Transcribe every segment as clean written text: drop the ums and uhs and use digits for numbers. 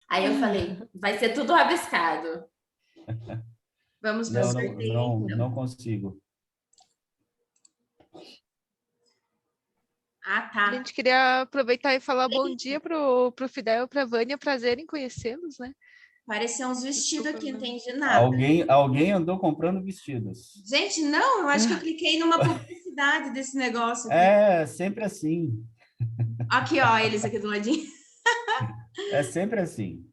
Aí eu falei, vai ser tudo rabiscado. Vamos para o Não, sorteio, então. não consigo. Ah, A tá. gente queria aproveitar e falar bom dia pro Fidel e pra Vânia, prazer em conhecê-los, né? Apareceu uns vestidos Desculpa, aqui, não não. entendi nada. Alguém andou comprando vestidos. Gente, não, eu acho que eu cliquei numa publicidade desse negócio aqui. É sempre assim. Aqui, ó, eles aqui do ladinho. É sempre assim.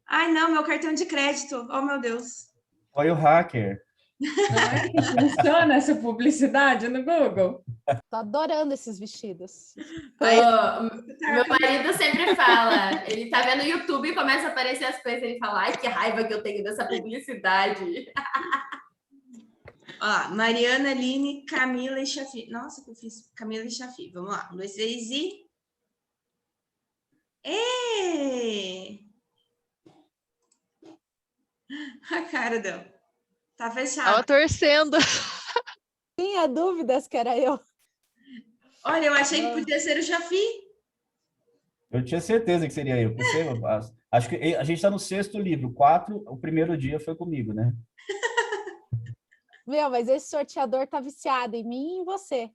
Ai, não, meu cartão de crédito. Oh, meu Deus. Foi o hacker. Não é que funciona essa publicidade no Google? Tô adorando esses vestidos. Meu marido sempre fala, ele tá vendo o YouTube e começa a aparecer as coisas, ele fala, ai, que raiva que eu tenho dessa publicidade. Ó, Mariana, Aline, Camila e Chafi. Nossa, que eu fiz Camila e Chafi. Vamos lá, 1, 2, 3 e... Ê! A cara dela. Tá fechado. Tava torcendo. Tinha dúvidas que era eu. Olha, eu achei que podia ser o Chafi. Eu tinha certeza que seria eu. Porque acho que a gente está no 6º livro. 4, o primeiro dia foi comigo, né? Meu, mas esse sorteador tá viciado em mim e em você.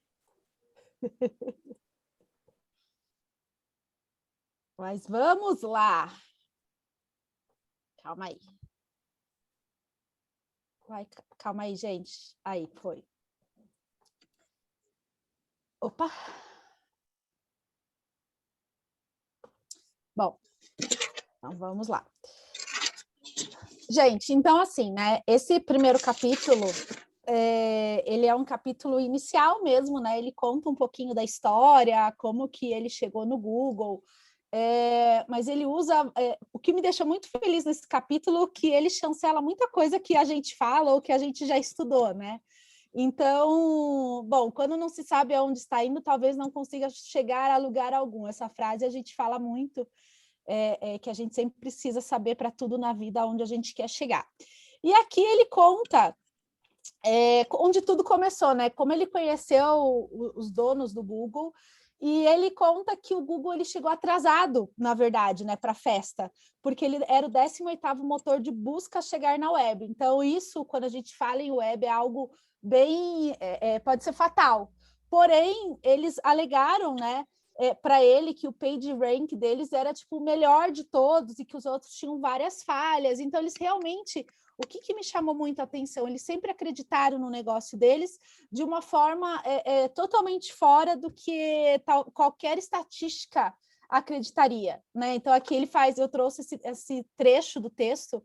Mas vamos lá. Calma aí. Calma aí, gente. Aí, foi. Opa. Bom, então vamos lá. Gente, então assim, né? Esse primeiro capítulo, ele é um capítulo inicial mesmo, né? Ele conta um pouquinho da história, como que ele chegou no Google, mas ele usa... o que me deixa muito feliz nesse capítulo, que ele chancela muita coisa que a gente fala ou que a gente já estudou, né? Então, bom, quando não se sabe aonde está indo, talvez não consiga chegar a lugar algum. Essa frase a gente fala muito, que a gente sempre precisa saber para tudo na vida onde a gente quer chegar. E aqui ele conta onde tudo começou, né? Como ele conheceu os donos do Google, e ele conta que o Google ele chegou atrasado, na verdade, né, para a festa, porque ele era o 18º motor de busca a chegar na web. Então, isso, quando a gente fala em web, é algo bem... pode ser fatal. Porém, eles alegaram, né, para ele que o PageRank deles era tipo o melhor de todos e que os outros tinham várias falhas. Então, eles realmente... O que me chamou muito a atenção? Eles sempre acreditaram no negócio deles de uma forma totalmente fora do que qualquer estatística acreditaria, né? Então, aqui ele faz... Eu trouxe esse trecho do texto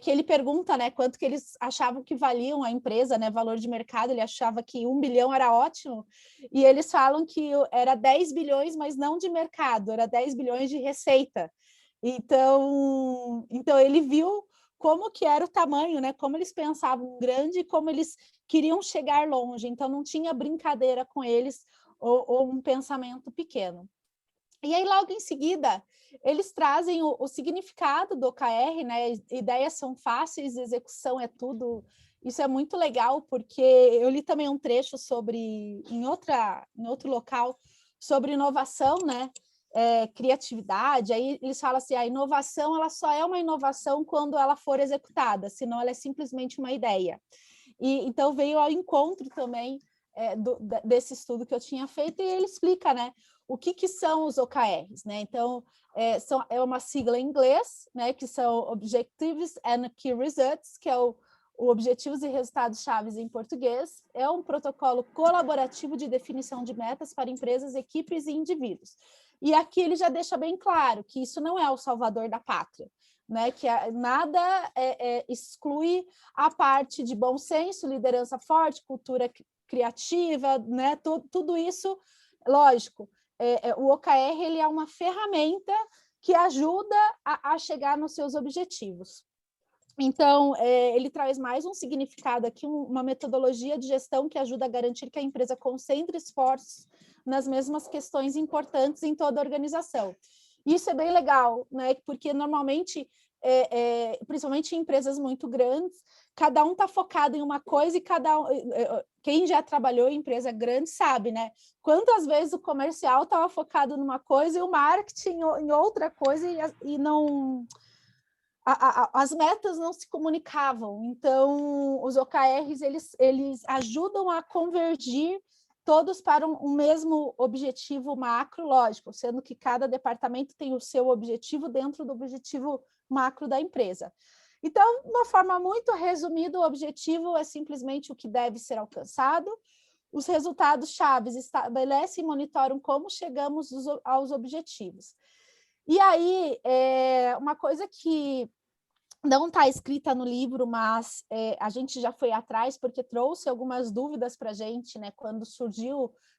que ele pergunta, né, quanto que eles achavam que valiam a empresa, né, valor de mercado. Ele achava que 1 bilhão era ótimo, e eles falam que era 10 bilhões, mas não de mercado, era 10 bilhões de receita. Então ele viu como que era o tamanho, né, como eles pensavam grande e como eles queriam chegar longe. Então não tinha brincadeira com eles ou um pensamento pequeno. E aí, logo em seguida, eles trazem o significado do OKR, né? Ideias são fáceis, execução é tudo. Isso é muito legal, porque eu li também um trecho em outro local, sobre inovação, né? Criatividade. Aí eles falam assim, a inovação ela só é uma inovação quando ela for executada, senão ela é simplesmente uma ideia. E então veio ao encontro também desse estudo que eu tinha feito, e ele explica, né, o que são os OKRs, né? Então, é uma sigla em inglês, né, que são Objectives and Key Results, que é o Objetivos e Resultados Chaves em português. É um protocolo colaborativo de definição de metas para empresas, equipes e indivíduos. E aqui ele já deixa bem claro que isso não é o salvador da pátria, né? Que nada exclui a parte de bom senso, liderança forte, cultura criativa, né? Tudo isso, lógico. O OKR ele é uma ferramenta que ajuda a chegar nos seus objetivos. Então, ele traz mais um significado aqui, uma metodologia de gestão que ajuda a garantir que a empresa concentre esforços nas mesmas questões importantes em toda a organização. Isso é bem legal, né? Porque normalmente principalmente em empresas muito grandes, cada um está focado em uma coisa e quem já trabalhou em empresa grande sabe, né? Quantas vezes o comercial estava focado numa coisa e o marketing em outra coisa e não... as metas não se comunicavam. Então, os OKRs, eles ajudam a convergir todos para um mesmo objetivo macro, lógico, sendo que cada departamento tem o seu objetivo dentro do objetivo macro da empresa. Então, de uma forma muito resumida, o objetivo é simplesmente o que deve ser alcançado. Os resultados chaves estabelecem e monitoram como chegamos aos objetivos. E aí, uma coisa que não está escrita no livro, mas a gente já foi atrás, porque trouxe algumas dúvidas para a gente, né?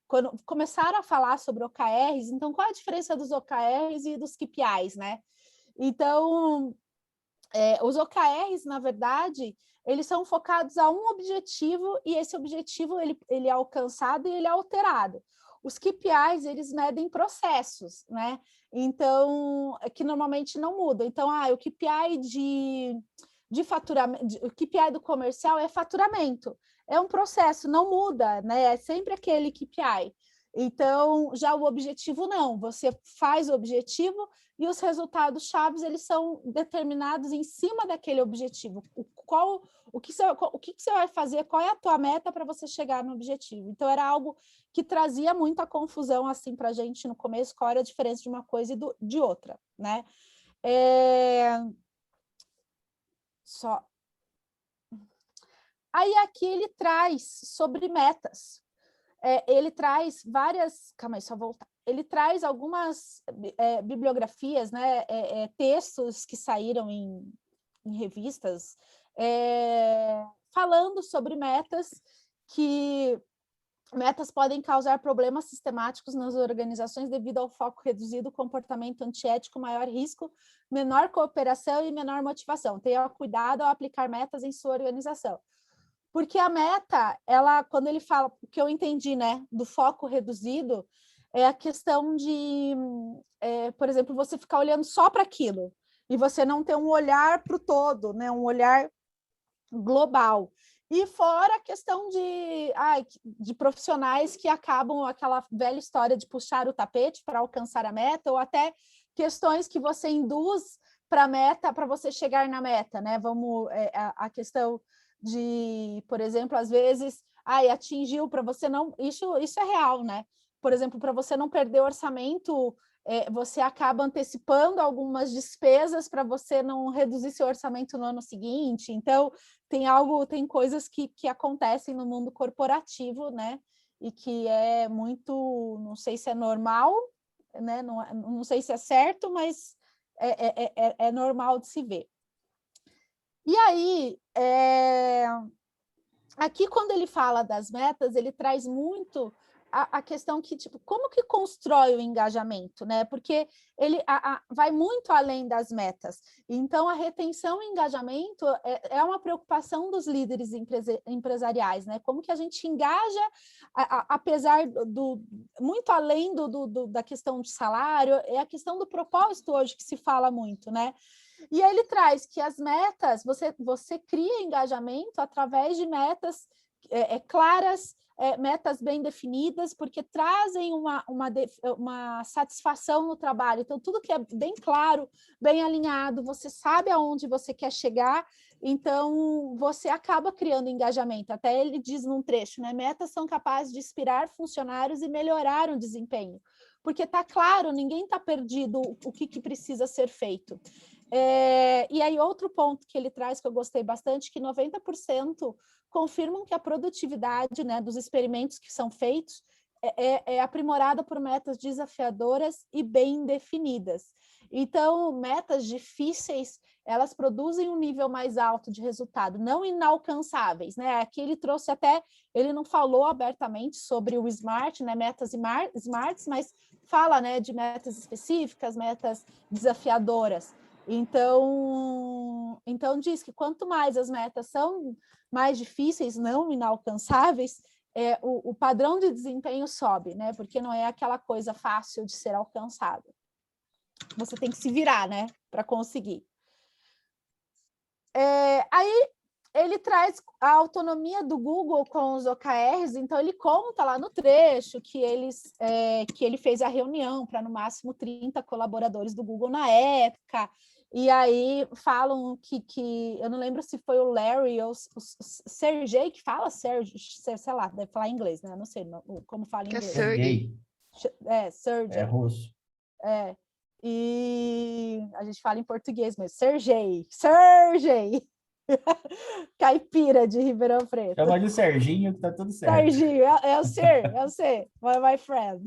Quando começaram a falar sobre OKRs, então qual a diferença dos OKRs e dos KPIs, né? Então, os OKRs, na verdade, eles são focados a um objetivo, e esse objetivo ele é alcançado e ele é alterado. Os KPIs, eles medem processos, né? Então, que normalmente não mudam. Então, o KPI de faturamento, o KPI do comercial é faturamento. É um processo, não muda, né? É sempre aquele KPI. Então, já o objetivo não. Você faz o objetivo e os resultados chaves, eles são determinados em cima daquele objetivo. O que você vai fazer, qual é a tua meta para você chegar no objetivo. Então, era algo que trazia muita confusão assim, para a gente no começo, qual era a diferença de uma coisa e de outra, né? Aí aqui ele traz sobre metas. Ele traz várias... Calma aí, só voltar. Ele traz algumas bibliografias, né? Textos que saíram em revistas, falando sobre metas, que metas podem causar problemas sistemáticos nas organizações devido ao foco reduzido, comportamento antiético, maior risco, menor cooperação e menor motivação. Tenha cuidado ao aplicar metas em sua organização. Porque a meta, quando ele fala, o que eu entendi, né, do foco reduzido, é a questão de, por exemplo, você ficar olhando só para aquilo, e você não ter um olhar para o todo, né, um olhar global. E fora a questão de profissionais que acabam aquela velha história de puxar o tapete para alcançar a meta, ou até questões que você induz para a meta, para você chegar na meta, né? A questão de, por exemplo, às vezes, atingiu para você não... Isso é real, né? Por exemplo, para você não perder o orçamento, você acaba antecipando algumas despesas para você não reduzir seu orçamento no ano seguinte. Então, tem coisas que acontecem no mundo corporativo, né? E que é muito, não sei se é normal, né? Não sei se é certo, mas é normal de se ver. E aí, aqui quando ele fala das metas, ele traz muito a questão que, tipo, como que constrói o engajamento, né? Porque ele vai muito além das metas. Então, a retenção e engajamento é uma preocupação dos líderes empresariais, né? Como que a gente engaja, apesar muito além da questão de salário, é a questão do propósito hoje que se fala muito, né? E aí ele traz que as metas, você cria engajamento através de metas claras, metas bem definidas, porque trazem uma satisfação no trabalho. Então, tudo que é bem claro, bem alinhado, você sabe aonde você quer chegar, então você acaba criando engajamento. Até ele diz num trecho, né? Metas são capazes de inspirar funcionários e melhorar o desempenho, porque está claro, ninguém está perdido o que precisa ser feito. E aí, outro ponto que ele traz, que eu gostei bastante, que 90% confirmam que a produtividade, né, dos experimentos que são feitos é aprimorada por metas desafiadoras e bem definidas. Então, metas difíceis, elas produzem um nível mais alto de resultado, não inalcançáveis, né? Aqui ele trouxe até, ele não falou abertamente sobre o SMART, né, metas SMARTs, mas fala, né, de metas específicas, metas desafiadoras. Então diz que quanto mais as metas são mais difíceis, não inalcançáveis, o padrão de desempenho sobe, né? Porque não é aquela coisa fácil de ser alcançada. Você tem que se virar, né, para conseguir. Aí ele traz a autonomia do Google com os OKRs, então ele conta lá no trecho que ele fez a reunião para no máximo 30 colaboradores do Google na época, e aí falam que eu não lembro se foi o Larry ou o Sergey que fala, Sergey, sei lá, deve falar em inglês, né? Eu não sei como fala em Que é inglês. Sergey. Sergey. É russo. E a gente fala em português, mas Sergey, caipira de Ribeirão Preto. Chama de Serginho, que tá tudo certo. Serginho, é o ser, my friend.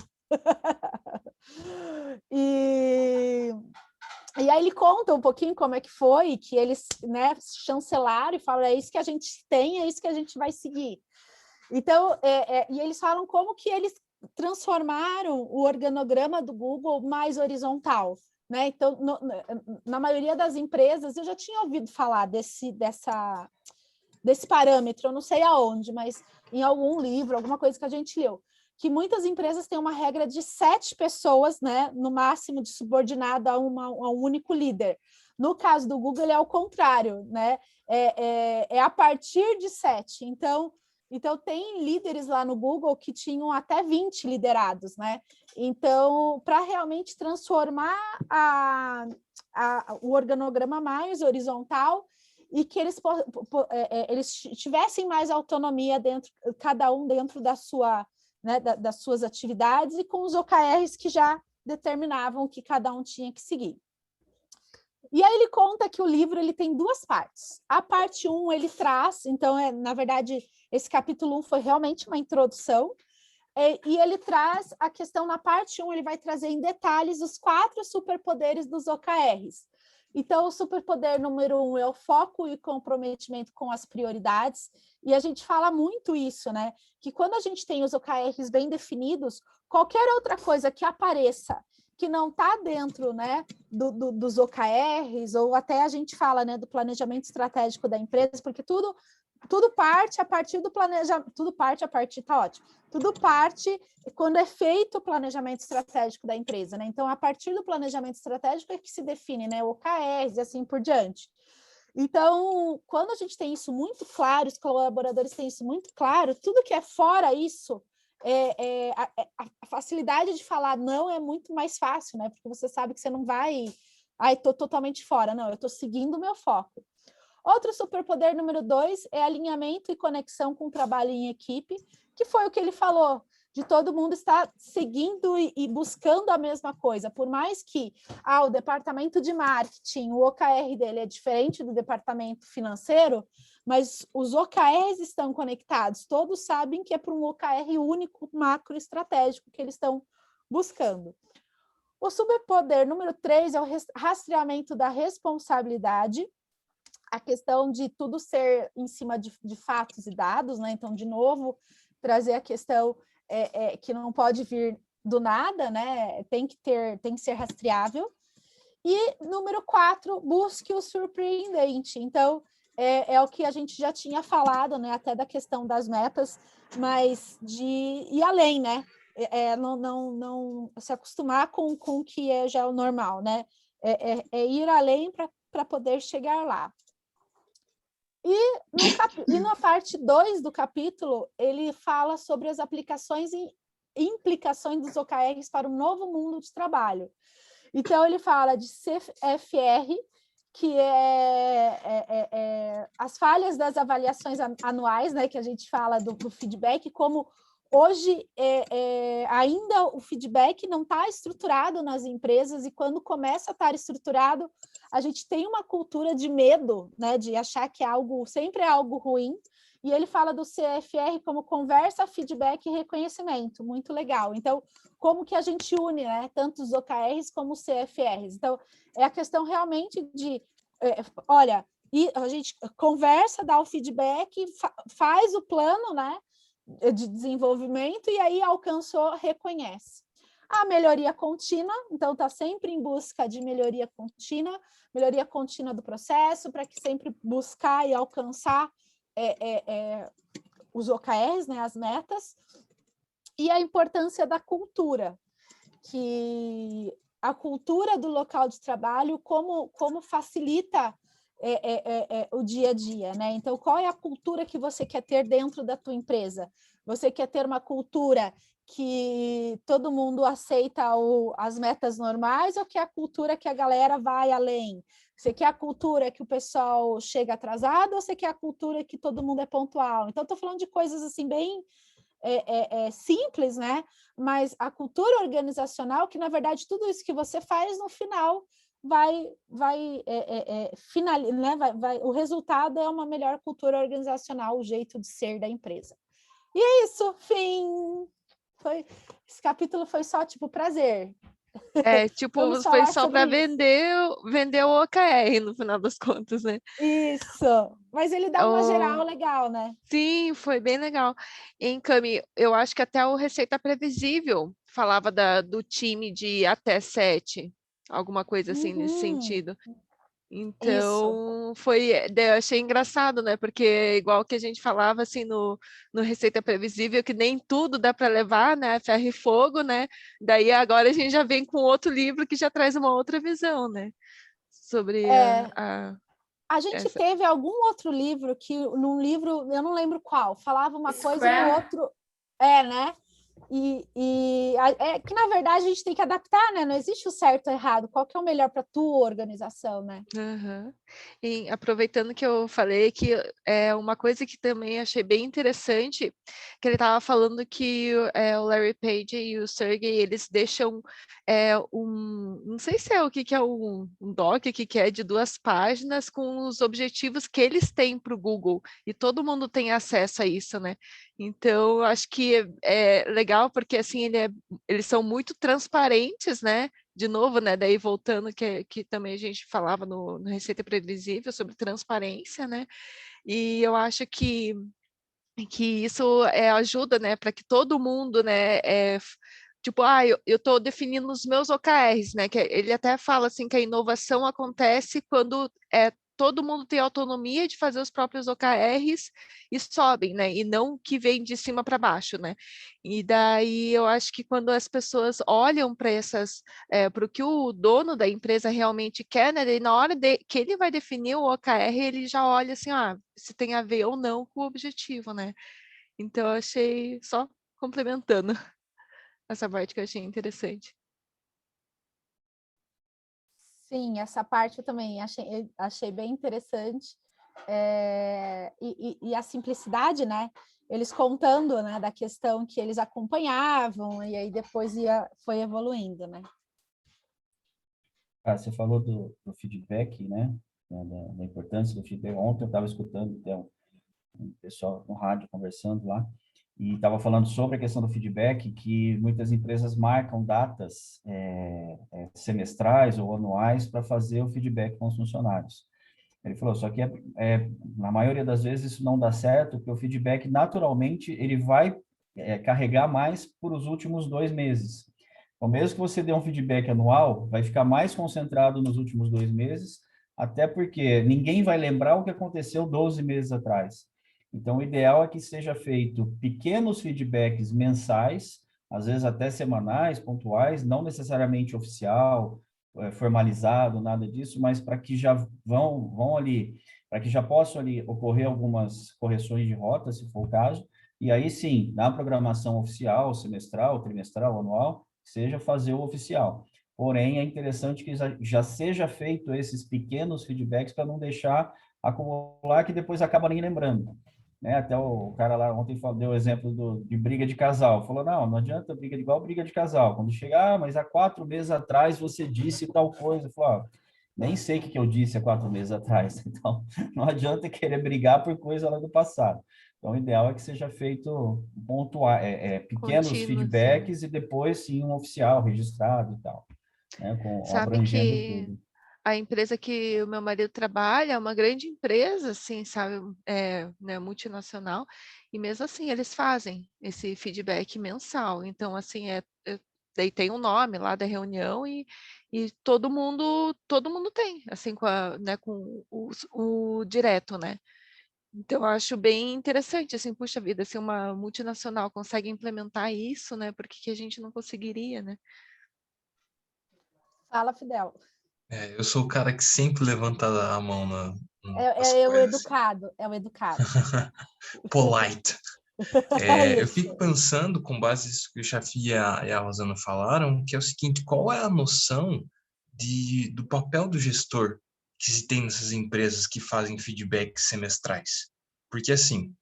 E aí ele conta um pouquinho como é que foi, que eles, né, chancelaram e falaram, é isso que a gente tem, é isso que a gente vai seguir. Então, e eles falam como que eles transformaram o organograma do Google mais horizontal, né? Então, na maioria das empresas, eu já tinha ouvido falar desse parâmetro, eu não sei aonde, mas em algum livro, alguma coisa que a gente leu, que muitas empresas têm uma regra de 7 pessoas, né, no máximo, de subordinado a um único líder. No caso do Google, é ao contrário, né? É a partir de 7. Então, tem líderes lá no Google que tinham até 20 liderados, né? Então, para realmente transformar o organograma mais horizontal e que eles tivessem mais autonomia cada um dentro da sua, né, das suas atividades e com os OKRs que já determinavam o que cada um tinha que seguir. E aí ele conta que o livro ele tem 2 partes. A parte 1 ele traz, então, na verdade, esse capítulo 1 foi realmente uma introdução, e ele traz a questão, na parte 1, ele vai trazer em detalhes os 4 superpoderes dos OKRs. Então, o superpoder número 1 é o foco e comprometimento com as prioridades, e a gente fala muito isso, né? Que quando a gente tem os OKRs bem definidos, qualquer outra coisa que apareça que não está dentro, né, dos OKRs, ou até a gente fala, né, do planejamento estratégico da empresa, porque tudo parte a partir do planejamento, tá ótimo. Tudo parte quando é feito o planejamento estratégico da empresa, né? Então, a partir do planejamento estratégico é que se define, né, OKRs e assim por diante. Então, quando a gente tem isso muito claro, os colaboradores têm isso muito claro, tudo que é fora isso, a facilidade de falar não é muito mais fácil, né? Porque você sabe que você não vai... estou totalmente fora. Não, eu estou seguindo o meu foco. Outro superpoder número 2 é alinhamento e conexão com o trabalho em equipe, que foi o que ele falou, de todo mundo estar seguindo e buscando a mesma coisa. Por mais que o departamento de marketing, o OKR dele é diferente do departamento financeiro, mas os OKRs estão conectados, todos sabem que é para um OKR único, macro estratégico que eles estão buscando. O superpoder número 3 é o rastreamento da responsabilidade, a questão de tudo ser em cima de fatos e dados, né? Então, de novo, trazer a questão que não pode vir do nada, né? Tem que ser rastreável. E número 4, busque o surpreendente. Então, é o que a gente já tinha falado, né? Até da questão das metas, mas de ir além, né? Não se acostumar com o que já é o normal, né? Ir além para poder chegar lá. E na parte 2 do capítulo, ele fala sobre as aplicações e implicações dos OKRs para o novo mundo de trabalho. Então, ele fala de CFR, que é as falhas das avaliações anuais, né, que a gente fala do feedback, como hoje ainda o feedback não está estruturado nas empresas, e quando começa a estar estruturado, a gente tem uma cultura de medo, né, de achar que sempre é algo ruim, e ele fala do CFR como conversa, feedback e reconhecimento, muito legal. Então, como que a gente une, né, tanto os OKRs como os CFRs? Então, é a questão realmente de, olha, e a gente conversa, dá o feedback, faz o plano, né, de desenvolvimento, e aí alcançou, reconhece. A melhoria contínua, então está sempre em busca de melhoria contínua do processo, para que sempre buscar e alcançar os OKRs, né, as metas, e a importância da cultura, que a cultura do local de trabalho, como facilita o dia a dia, né? Então, qual é a cultura que você quer ter dentro da tua empresa? Você quer ter uma cultura que todo mundo aceita as metas normais ou quer a cultura que a galera vai além? Você quer a cultura que o pessoal chega atrasado ou você quer a cultura que todo mundo é pontual? Então, estou falando de coisas assim bem simples, né? Mas a cultura organizacional, que na verdade tudo isso que você faz no final né? O resultado é uma melhor cultura organizacional, o jeito de ser da empresa. E é isso, fim. Esse capítulo foi só tipo prazer. Tipo, Vamos foi falar só para sobre isso. vender o OKR no final das contas, né? Isso. Mas ele dá uma geral legal, né? Sim, foi bem legal. Em Cami, eu acho que até o Receita Previsível falava do time de até 7, alguma coisa assim nesse sentido. Isso. Então, eu achei engraçado, né? Porque igual que a gente falava assim no Receita Previsível, que nem tudo dá para levar, né? Ferro e fogo, né? Daí agora a gente já vem com outro livro que já traz uma outra visão, né? Sobre A gente teve algum outro livro que, num livro, eu não lembro qual, falava uma coisa e no outro. Né? Que, na verdade, a gente tem que adaptar, né? Não existe o certo ou errado. Qual que é o melhor para a tua organização, né? Uhum. E aproveitando que eu falei que é uma coisa que também achei bem interessante, que ele estava falando que o Larry Page e o Sergey, eles deixam não sei se é o que é um doc, o que é de 2 páginas com os objetivos que eles têm para o Google, e todo mundo tem acesso a isso, né? Então, eu acho que é legal porque assim eles são muito transparentes, né? De novo, né? Daí voltando que também a gente falava no Receita Previsível sobre transparência, né? E eu acho que isso ajuda, né? Para que todo mundo, né? Tipo, eu estou definindo os meus OKRs, né? Que ele até fala assim que a inovação acontece quando todo mundo tem autonomia de fazer os próprios OKRs e sobem, né? E não que vem de cima para baixo, né? E daí eu acho que quando as pessoas olham para para o que o dono da empresa realmente quer, né? Daí na hora que ele vai definir o OKR, ele já olha assim, se tem a ver ou não com o objetivo, né? Então eu achei, só complementando essa parte que eu achei interessante. Sim, essa parte eu também achei bem interessante. E a simplicidade, né? Eles contando, né, da questão que eles acompanhavam e aí depois foi evoluindo, né? Você falou do feedback, né? Da importância do feedback. Ontem eu estava escutando até um pessoal no rádio conversando lá, e estava falando sobre a questão do feedback, que muitas empresas marcam datas semestrais ou anuais para fazer o feedback com os funcionários. Ele falou, só que na maioria das vezes isso não dá certo, porque o feedback, naturalmente, ele vai carregar mais por os últimos 2 meses. Então, mesmo que você dê um feedback anual, vai ficar mais concentrado nos últimos 2 meses, até porque ninguém vai lembrar o que aconteceu 12 meses atrás. Então, o ideal é que seja feito pequenos feedbacks mensais, às vezes até semanais, pontuais, não necessariamente oficial, formalizado, nada disso, mas para que já vão ali, para que já possam ali ocorrer algumas correções de rota, se for o caso, e aí sim, na programação oficial, semestral, trimestral, anual, seja fazer o oficial. Porém, é interessante que já seja feito esses pequenos feedbacks para não deixar acumular, que depois acaba nem lembrando. Né? Até o cara lá ontem deu o exemplo de briga de casal. Falou, não adianta briga igual briga de casal. Quando chegar, mas há 4 meses atrás você disse tal coisa. Falou, nem sei o que eu disse há 4 meses atrás. Então, não adianta querer brigar por coisa lá do passado. Então, o ideal é que seja feito pequenos Contínuo, feedbacks e depois, sim, um oficial registrado e tal, né? Sabe Abrangendo que tudo. a empresa que o meu marido trabalha é uma grande empresa, assim, sabe, né, multinacional, e mesmo assim eles fazem esse feedback mensal. Então, assim, daí tem um nome lá da reunião e todo mundo tem, assim, né, com o direto, né? Então, eu acho bem interessante, assim, puxa vida, se uma multinacional consegue implementar isso, né? Por que a gente não conseguiria, né? Fala, Fidel. Eu sou o cara que sempre levanta a mão as É o coisas. educado, é o educado. Polite. Eu Isso. fico pensando, com base nisso que o Chafi e a Rosana falaram, que é o seguinte: qual é a noção do papel do gestor que se tem nessas empresas que fazem feedbacks semestrais? Porque, assim,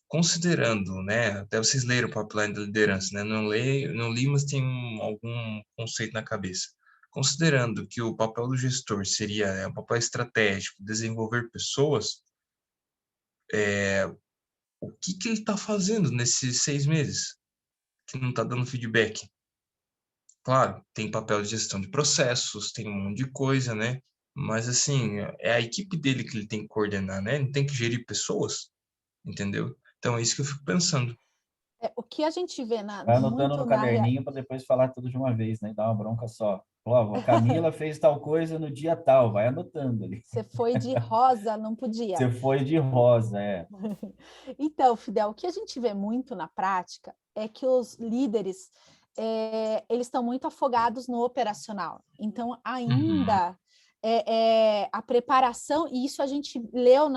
considerando, né, até vocês leram o Pipeline da Liderança, né, não li, mas tem algum conceito na cabeça. Considerando que o papel do gestor seria um papel estratégico, desenvolver pessoas, o que ele está fazendo nesses 6 meses que não está dando feedback? Claro, tem papel de gestão de processos, tem um monte de coisa, né? Mas, assim, é a equipe dele que ele tem que coordenar, né? Ele tem que gerir pessoas, entendeu? Então, é isso que eu fico pensando. O que a gente vê Vai anotando muito no na caderninho para depois falar tudo de uma vez, né? E dar uma bronca só. Ó, a Camila fez tal coisa no dia tal, vai anotando ali. Você foi de rosa, não podia. Você foi de rosa, é. Então, Fidel, o que a gente vê muito na prática é que os líderes eles estão muito afogados no operacional. Então, ainda a preparação, e isso a gente leu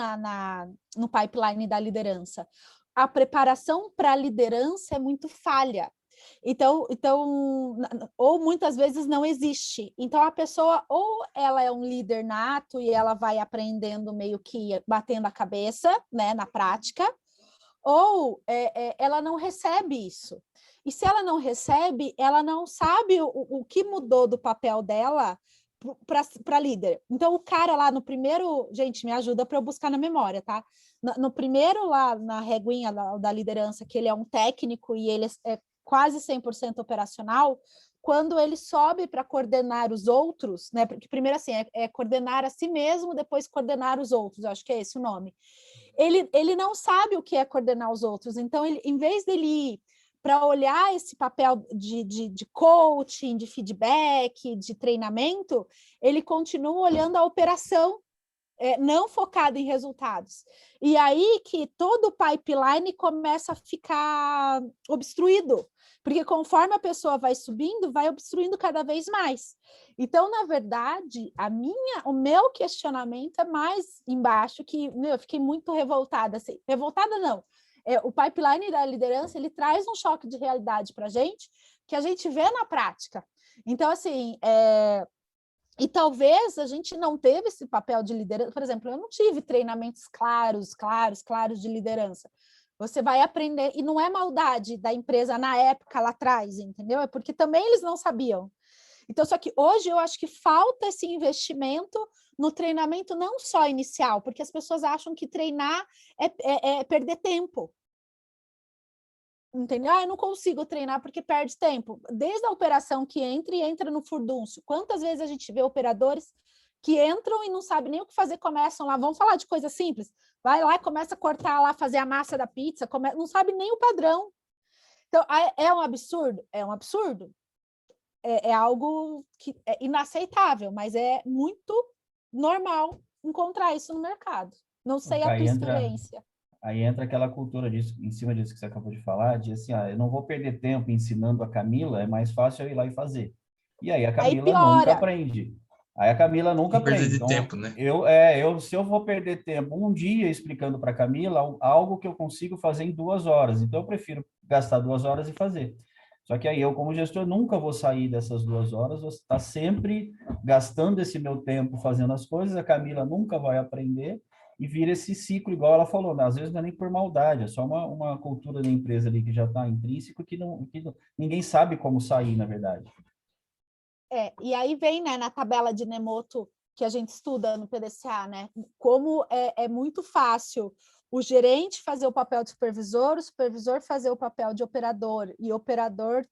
no pipeline da liderança, a preparação para a liderança é muito falha. Então, ou muitas vezes não existe. Então, a pessoa, ou ela é um líder nato e ela vai aprendendo meio que batendo a cabeça, né, na prática, ou ela não recebe isso. E se ela não recebe, ela não sabe o que mudou do papel dela para líder. Então, o cara lá no primeiro... Gente, me ajuda para eu buscar na memória, tá? No primeiro lá, na reguinha da liderança, que ele é um técnico e ele é quase 100% operacional, quando ele sobe para coordenar os outros, né? Porque primeiro assim, é coordenar a si mesmo, depois coordenar os outros, eu acho que é esse o nome. Ele não sabe o que é coordenar os outros, então, ele, em vez dele ir para olhar esse papel de coaching, de feedback, de treinamento, ele continua olhando a operação, não focado em resultados. E aí que todo o pipeline começa a ficar obstruído, porque conforme a pessoa vai subindo, vai obstruindo cada vez mais. Então, na verdade, o meu questionamento é mais embaixo, que eu fiquei muito revoltada. Assim, revoltada não. O pipeline da liderança, ele traz um choque de realidade para a gente, que a gente vê na prática. Então, assim, e talvez a gente não teve esse papel de liderança. Por exemplo, eu não tive treinamentos claros de liderança. Você vai aprender, e não é maldade da empresa na época lá atrás, entendeu? É porque também eles não sabiam. Então, só que hoje eu acho que falta esse investimento no treinamento não só inicial, porque as pessoas acham que treinar é perder tempo. Entendeu? Eu não consigo treinar porque perde tempo. Desde a operação que entra no furdúncio. Quantas vezes a gente vê operadores que entram e não sabem nem o que fazer, começam lá, vamos falar de coisa simples, vai lá e começa a cortar lá, fazer a massa da pizza, não sabe nem o padrão. Então, é um absurdo? É um absurdo. É algo que é inaceitável, mas é muito normal encontrar isso no mercado. Não sei a tua experiência. Aí entra aquela cultura disso, em cima disso que você acabou de falar, de assim, eu não vou perder tempo ensinando a Camila, é mais fácil eu ir lá e fazer. E aí a Camila nunca aprende. Aí a Camila nunca aprende. Então, tempo, né? Se eu vou perder tempo um dia explicando para a Camila algo que eu consigo fazer em 2 horas, então eu prefiro gastar 2 horas e fazer. Só que aí eu, como gestor, nunca vou sair dessas 2 horas, vou estar sempre gastando esse meu tempo fazendo as coisas, a Camila nunca vai aprender, e vira esse ciclo, igual ela falou, né? Às vezes não é nem por maldade, é só uma cultura da empresa ali que já está intrínseco, que ninguém sabe como sair, na verdade. E aí vem, né, na tabela de Nemoto, que a gente estuda no PDCA, né? Como é muito fácil o gerente fazer o papel de supervisor, o supervisor fazer o papel de operador, e o operador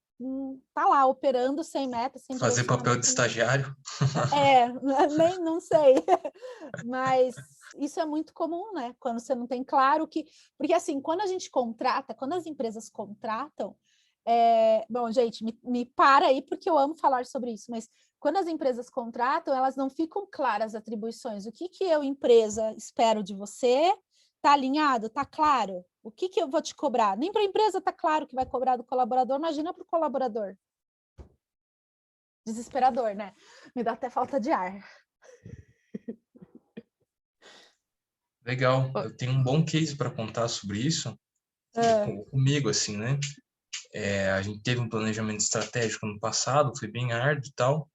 tá lá operando sem meta, sem fazer papel de estagiário. Nem não sei. Mas isso é muito comum, né? Quando você não tem claro que... Porque, assim, quando a gente contrata, quando as empresas contratam... Bom, gente, me para aí, porque eu amo falar sobre isso, mas quando as empresas contratam, elas não ficam claras as atribuições. O que eu, empresa, espero de você? Está alinhado? Está claro? O que eu vou te cobrar? Nem para a empresa está claro que vai cobrar do colaborador, imagina para o colaborador. Desesperador, né? Me dá até falta de ar. Legal. Eu tenho um bom case para contar sobre isso comigo, assim, né? A gente teve um planejamento estratégico no passado, foi bem árduo e tal.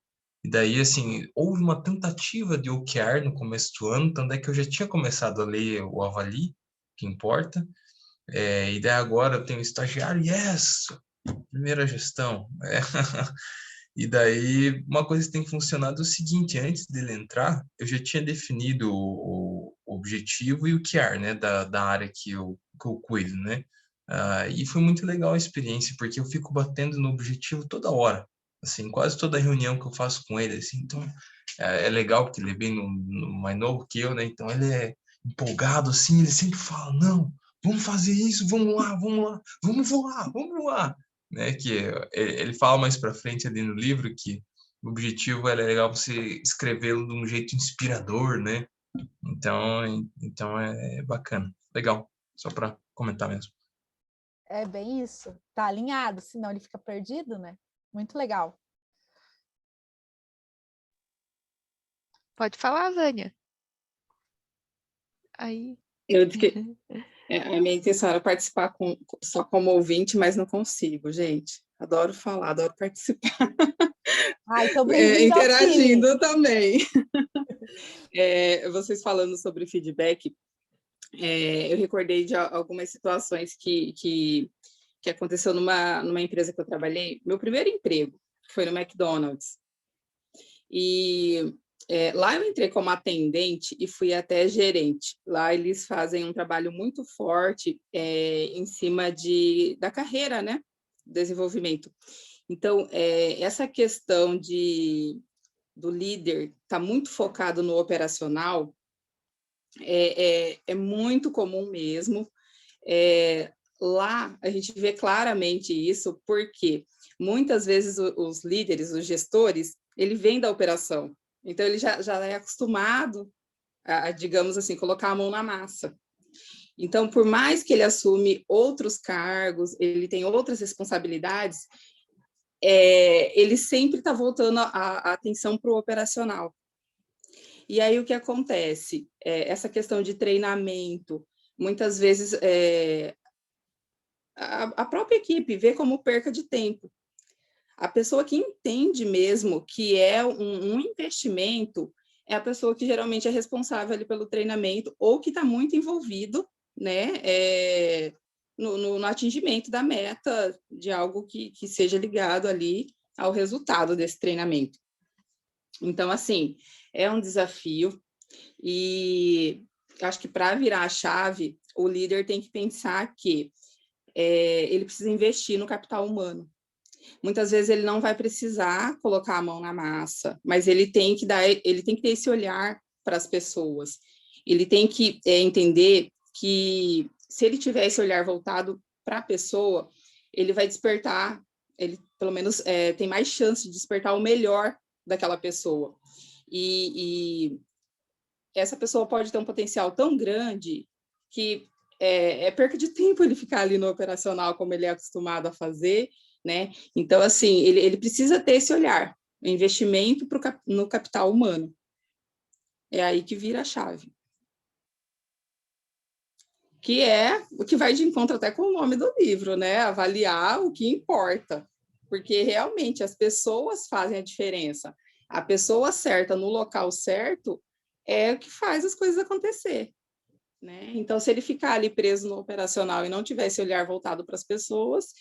E daí, assim, houve uma tentativa de OKR no começo do ano, tanto é que eu já tinha começado a ler o Avali, que importa. E daí agora eu tenho estagiário, yes! Primeira gestão. E daí, uma coisa que tem funcionado é o seguinte, antes dele entrar, eu já tinha definido o objetivo e o QR, né, da área que eu cuido, né? E foi muito legal a experiência, porque eu fico batendo no objetivo toda hora, assim, quase toda reunião que eu faço com ele, assim, então é legal, porque ele é bem mais novo que eu, né, então ele é empolgado, assim, ele sempre fala, não, vamos fazer isso, vamos lá, vamos voar, né, que ele fala mais para frente ali no livro que o objetivo é legal você escrevê-lo de um jeito inspirador, né? Então é bacana, legal, só para comentar mesmo. É bem isso. Tá alinhado, senão ele fica perdido, né? Muito legal. Pode falar, Vânia. Aí. Eu disse que a minha intenção era participar só como ouvinte, mas não consigo, gente. Adoro falar, adoro participar. Ai, tô bem-vindo interagindo também. Vocês falando sobre feedback, eu recordei de algumas situações que aconteceu numa empresa que eu trabalhei. Meu primeiro emprego foi no McDonald's. E lá eu entrei como atendente e fui até gerente. Lá eles fazem um trabalho muito forte em cima da carreira, né? Desenvolvimento. Então, essa questão do líder estar muito focado no operacional é muito comum mesmo. Lá a gente vê claramente isso, porque muitas vezes os líderes, os gestores, ele vem da operação. Então, ele já é acostumado a, digamos assim, colocar a mão na massa. Então, por mais que ele assume outros cargos, ele tem outras responsabilidades, ele sempre está voltando a atenção para o operacional. E aí, o que acontece? Essa questão de treinamento, muitas vezes, a própria equipe vê como perca de tempo. A pessoa que entende mesmo que é um investimento é a pessoa que geralmente é responsável ali pelo treinamento ou que está muito envolvido, né, no atingimento da meta de algo que seja ligado ali ao resultado desse treinamento. Então, assim, é um desafio e acho que para virar a chave, o líder tem que pensar que ele precisa investir no capital humano. Muitas vezes ele não vai precisar colocar a mão na massa, mas ele tem que ter esse olhar para as pessoas. Ele tem que entender que se ele tiver esse olhar voltado para a pessoa, ele vai despertar, ele pelo menos tem mais chance de despertar o melhor daquela pessoa. E essa pessoa pode ter um potencial tão grande que é perca de tempo ele ficar ali no operacional como ele é acostumado a fazer, né? Então, assim, ele precisa ter esse olhar, investimento no capital humano. É aí que vira a chave. Que é o que vai de encontro até com o nome do livro, né? Avaliar o que importa. Porque, realmente, as pessoas fazem a diferença. A pessoa certa no local certo é o que faz as coisas acontecer. Né? Então, se ele ficar ali preso no operacional e não tiver esse olhar voltado para as pessoas,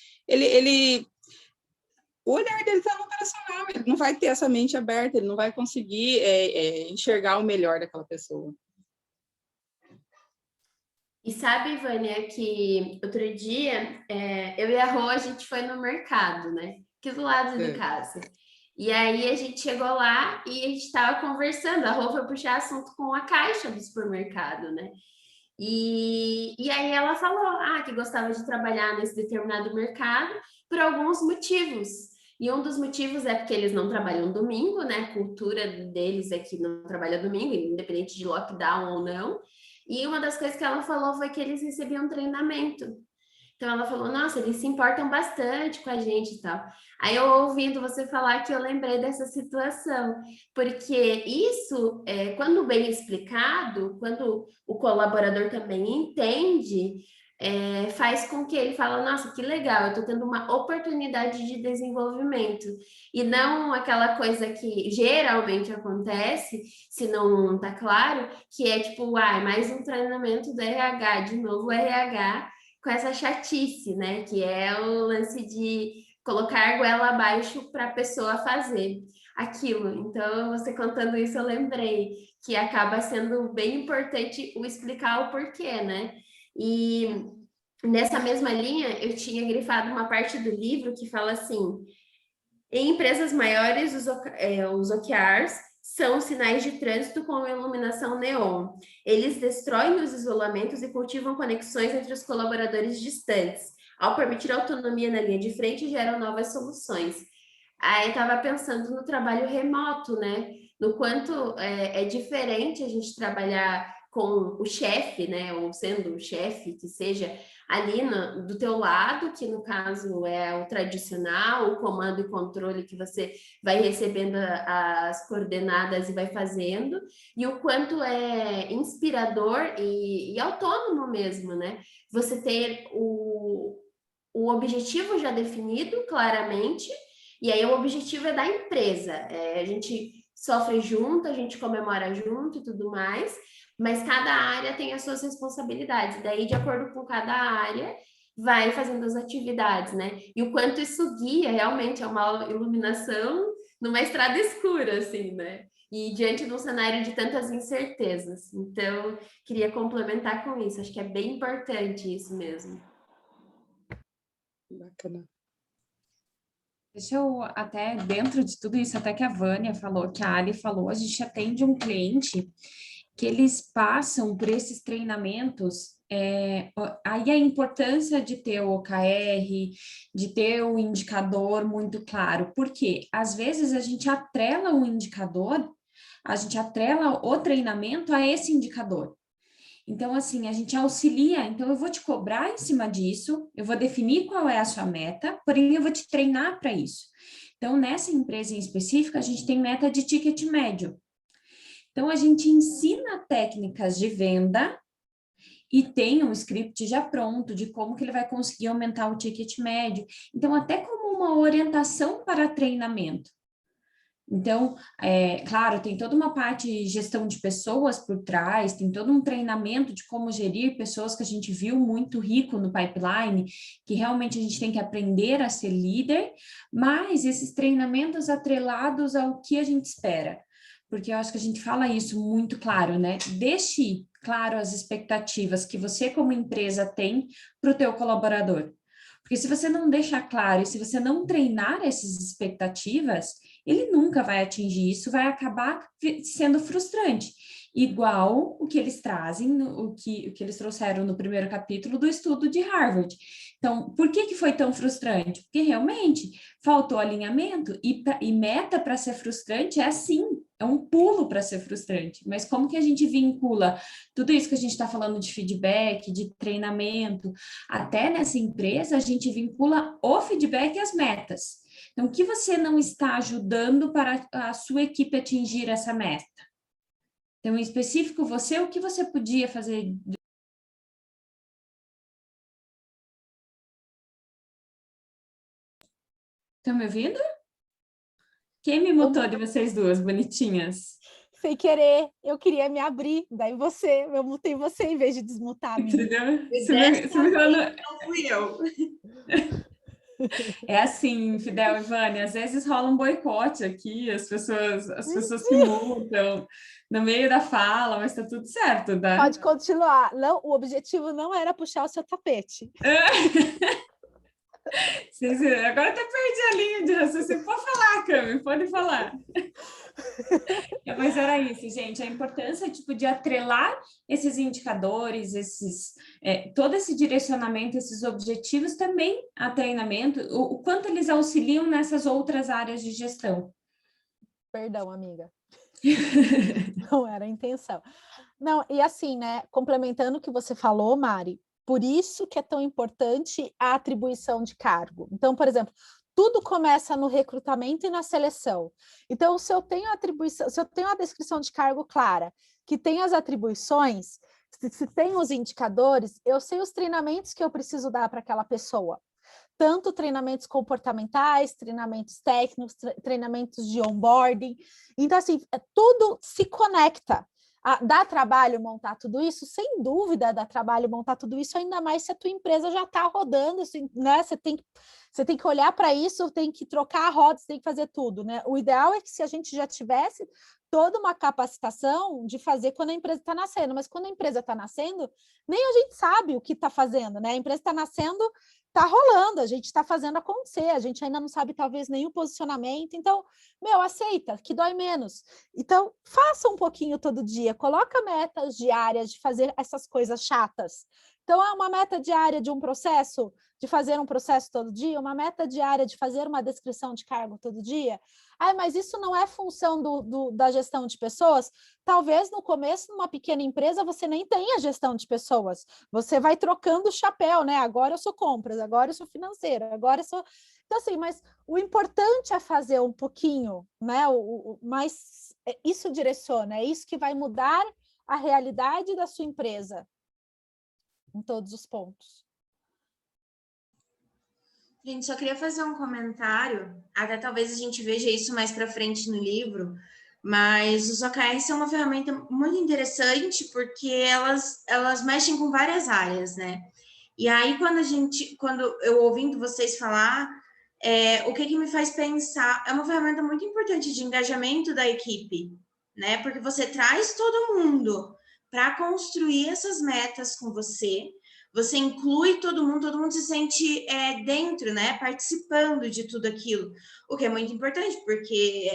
o olhar dele está no operacional, ele não vai ter essa mente aberta, ele não vai conseguir enxergar o melhor daquela pessoa. E sabe, Vânia, que outro dia, eu e a Rô, a gente foi no mercado, né? Aqui do lado de casa. E aí a gente chegou lá e a gente estava conversando, a Rô foi puxar assunto com a caixa do supermercado, né? E aí ela falou que gostava de trabalhar nesse determinado mercado por alguns motivos. E um dos motivos é porque eles não trabalham domingo, né? A cultura deles é que não trabalha domingo, independente de lockdown ou não. E uma das coisas que ela falou foi que eles recebiam treinamento. Então ela falou, nossa, eles se importam bastante com a gente e tal. Aí eu ouvindo você falar que eu lembrei dessa situação, porque isso, quando bem explicado, quando o colaborador também entende, faz com que ele fale, nossa, que legal, eu estou tendo uma oportunidade de desenvolvimento. E não aquela coisa que geralmente acontece, se não está claro, que é tipo, mais um treinamento do RH, de novo o RH, com essa chatice, né? Que é o lance de colocar a goela abaixo para a pessoa fazer aquilo. Então, você contando isso, eu lembrei que acaba sendo bem importante o explicar o porquê, né? E nessa mesma linha, eu tinha grifado uma parte do livro que fala assim: em empresas maiores, os OKRs são sinais de trânsito com iluminação neon. Eles destroem os isolamentos e cultivam conexões entre os colaboradores distantes. Ao permitir autonomia na linha de frente, geram novas soluções. Aí eu estava pensando no trabalho remoto, né? No quanto é diferente a gente trabalhar com o chefe, né? Ou sendo o chefe, que seja ali do teu lado, que no caso é o tradicional, o comando e controle que você vai recebendo as coordenadas e vai fazendo, e o quanto é inspirador e autônomo mesmo, né? Você ter o objetivo já definido claramente, e aí o objetivo é da empresa. A gente sofre junto, a gente comemora junto e tudo mais, mas cada área tem as suas responsabilidades. Daí, de acordo com cada área, vai fazendo as atividades, né? E o quanto isso guia, realmente é uma iluminação numa estrada escura, assim, né? E diante de um cenário de tantas incertezas. Então, queria complementar com isso. Acho que é bem importante isso mesmo. Bacana. Deixa eu até, dentro de tudo isso, até que a Vânia falou, que a Ali falou, a gente atende um cliente que eles passam por esses treinamentos, aí a importância de ter o OKR, de ter o indicador muito claro, porque às vezes a gente atrela o indicador, a gente atrela o treinamento a esse indicador. Então, assim, a gente auxilia, então eu vou te cobrar em cima disso, eu vou definir qual é a sua meta, porém eu vou te treinar para isso. Então, nessa empresa em específico, a gente tem meta de ticket médio. Então, a gente ensina técnicas de venda e tem um script já pronto de como que ele vai conseguir aumentar o ticket médio. Então, até como uma orientação para treinamento. Então, claro, tem toda uma parte de gestão de pessoas por trás, tem todo um treinamento de como gerir pessoas que a gente viu muito rico no pipeline, que realmente a gente tem que aprender a ser líder, mas esses treinamentos atrelados ao que a gente espera. Porque eu acho que a gente fala isso muito claro, né? Deixe claro as expectativas que você como empresa tem para o teu colaborador. Porque se você não deixar claro e se você não treinar essas expectativas, ele nunca vai atingir isso, vai acabar sendo frustrante. Igual o que eles trazem, o que eles trouxeram no primeiro capítulo do estudo de Harvard. Então, por que foi tão frustrante? Porque realmente faltou alinhamento e meta para ser frustrante é assim, é um pulo para ser frustrante. Mas como que a gente vincula tudo isso que a gente está falando de feedback, de treinamento, até nessa empresa a gente vincula o feedback às metas. Então, o que você não está ajudando para a sua equipe atingir essa meta? Então, em específico, você, o que você podia fazer? Estão me ouvindo? Quem me mutou de vocês duas, bonitinhas? Sem querer, eu queria me abrir, daí eu mutei você em vez de desmutar. Entendeu? Não fui eu. É assim, Fidel e Vânia, às vezes rola um boicote aqui, as pessoas se mutam no meio da fala, mas tá tudo certo, tá? Pode continuar. Não, o objetivo não era puxar o seu tapete. Agora até perdi a linha de raciocínio. Pode falar, Cami, pode falar. Mas era isso, gente, a importância de atrelar esses indicadores, todo esse direcionamento, esses objetivos também a treinamento, o quanto eles auxiliam nessas outras áreas de gestão. Perdão, amiga. Não era a intenção. Não, e assim, né, complementando o que você falou, Mari, Por isso que é tão importante a atribuição de cargo. Então, por exemplo, tudo começa no recrutamento e na seleção. Então, se eu tenho atribuição, se eu tenho a descrição de cargo clara, que tem as atribuições, se tem os indicadores, eu sei os treinamentos que eu preciso dar para aquela pessoa. Tanto treinamentos comportamentais, treinamentos técnicos, treinamentos de onboarding. Então, assim, tudo se conecta. Dá trabalho montar tudo isso? Sem dúvida dá trabalho montar tudo isso, ainda mais se a tua empresa já está rodando, assim, né? Você tem que olhar para isso, tem que trocar a roda, você tem que fazer tudo, né? O ideal é que se a gente já tivesse toda uma capacitação de fazer quando a empresa está nascendo, mas quando a empresa está nascendo, nem a gente sabe o que está fazendo, né? A empresa está nascendo, está rolando, a gente está fazendo acontecer, a gente ainda não sabe talvez nenhum posicionamento, então, aceita, que dói menos. Então, faça um pouquinho todo dia, coloca metas diárias de fazer essas coisas chatas. Então, é uma meta diária de um processo, de fazer um processo todo dia, uma meta diária de fazer uma descrição de cargo todo dia. Mas isso não é função da gestão de pessoas? Talvez no começo, numa pequena empresa, você nem tenha gestão de pessoas. Você vai trocando o chapéu, né? Agora eu sou compras, agora eu sou financeira, agora eu sou... Então, assim, mas o importante é fazer um pouquinho, né? Mas isso direciona, é isso que vai mudar a realidade da sua empresa em todos os pontos. Gente, só queria fazer um comentário, até talvez a gente veja isso mais para frente no livro, mas os OKRs são uma ferramenta muito interessante porque elas mexem com várias áreas, né? E aí, quando eu ouvindo vocês falar, o que me faz pensar, é uma ferramenta muito importante de engajamento da equipe, né? Porque você traz todo mundo para construir essas metas com você, você inclui todo mundo se sente dentro, né? Participando de tudo aquilo, o que é muito importante, porque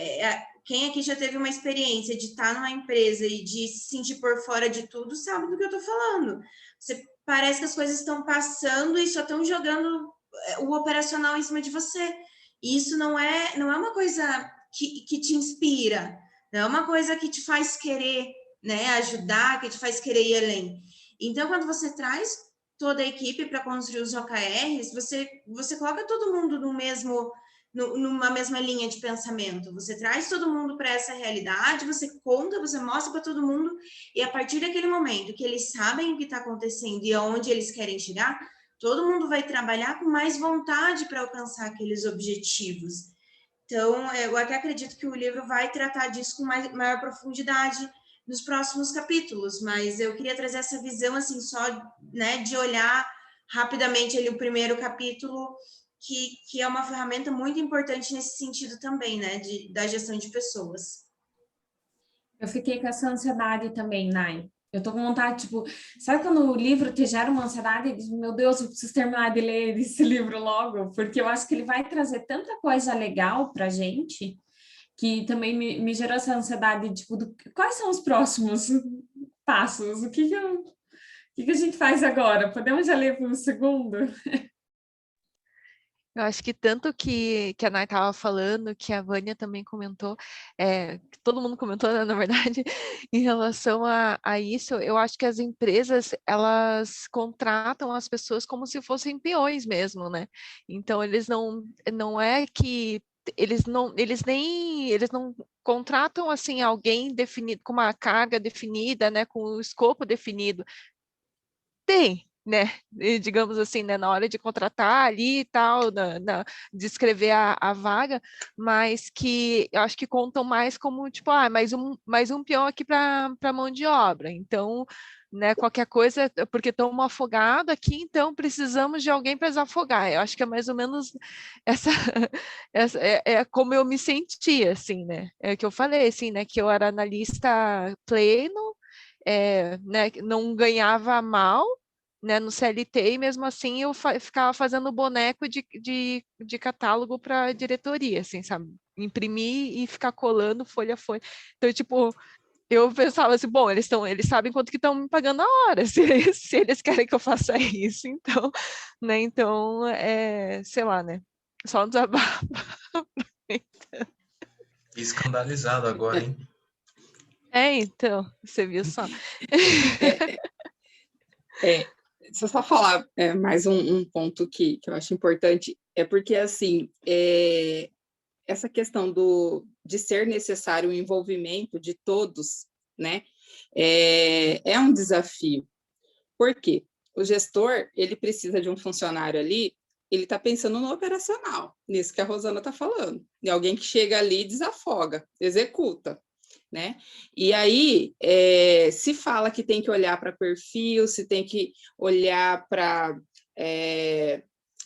quem aqui já teve uma experiência de estar numa empresa e de se sentir por fora de tudo, sabe do que eu estou falando. Parece que as coisas estão passando e só estão jogando o operacional em cima de você. E isso não é uma coisa que te inspira, não é uma coisa que te faz querer, né, ajudar, que te faz querer ir além. Então, quando você traz toda a equipe para construir os OKRs, você coloca todo mundo numa mesma linha de pensamento. Você traz todo mundo para essa realidade, você conta, você mostra para todo mundo, e a partir daquele momento que eles sabem o que está acontecendo e aonde eles querem chegar, todo mundo vai trabalhar com mais vontade para alcançar aqueles objetivos. Então, eu até acredito que o livro vai tratar disso com maior profundidade nos próximos capítulos, mas eu queria trazer essa visão, assim, só, né, de olhar rapidamente ali o primeiro capítulo, que é uma ferramenta muito importante nesse sentido também, né, da gestão de pessoas. Eu fiquei com essa ansiedade também, Nai. Eu tô com vontade, tipo, sabe quando o livro te gera uma ansiedade? Meu Deus, eu preciso terminar de ler esse livro logo, porque eu acho que ele vai trazer tanta coisa legal pra gente, que também me gerou essa ansiedade, tipo, quais são os próximos passos? O que a gente faz agora? Podemos já ler para o segundo? Eu acho que tanto que a Nay estava falando, que a Vânia também comentou, que todo mundo comentou, né, na verdade, em relação a isso, eu acho que as empresas, elas contratam as pessoas como se fossem peões mesmo, né? Então, eles não é que eles não contratam assim alguém definido com uma carga definida, né, com o escopo definido. Tem, né, digamos assim, né, na hora de contratar ali e tal, de escrever a vaga, mas que eu acho que contam mais como, tipo, mais um peão aqui para mão de obra. Então, né, qualquer coisa, porque estamos afogados aqui, então precisamos de alguém para desafogar. Eu acho que é mais ou menos essa como eu me sentia, assim, né? É que eu falei, assim, né, que eu era analista pleno, né, não ganhava mal, né, no CLT, e mesmo assim eu ficava fazendo boneco de catálogo para diretoria, assim, sabe? Imprimir e ficar colando folha a folha. Então, tipo, eu pensava assim, bom, eles sabem quanto que estão me pagando a hora, se eles querem que eu faça isso, então, né, então, sei lá, né, só um desabafo. Escandalizado agora, hein? Então, você viu só. Deixa eu só falar mais um ponto que eu acho importante, é porque, assim, essa questão de ser necessário o envolvimento de todos, né, é um desafio. Por quê? O gestor, ele precisa de um funcionário ali, ele está pensando no operacional, nisso que a Rosana está falando, de alguém que chega ali e desafoga, executa, né? E aí se fala que tem que olhar para perfil, se tem que olhar para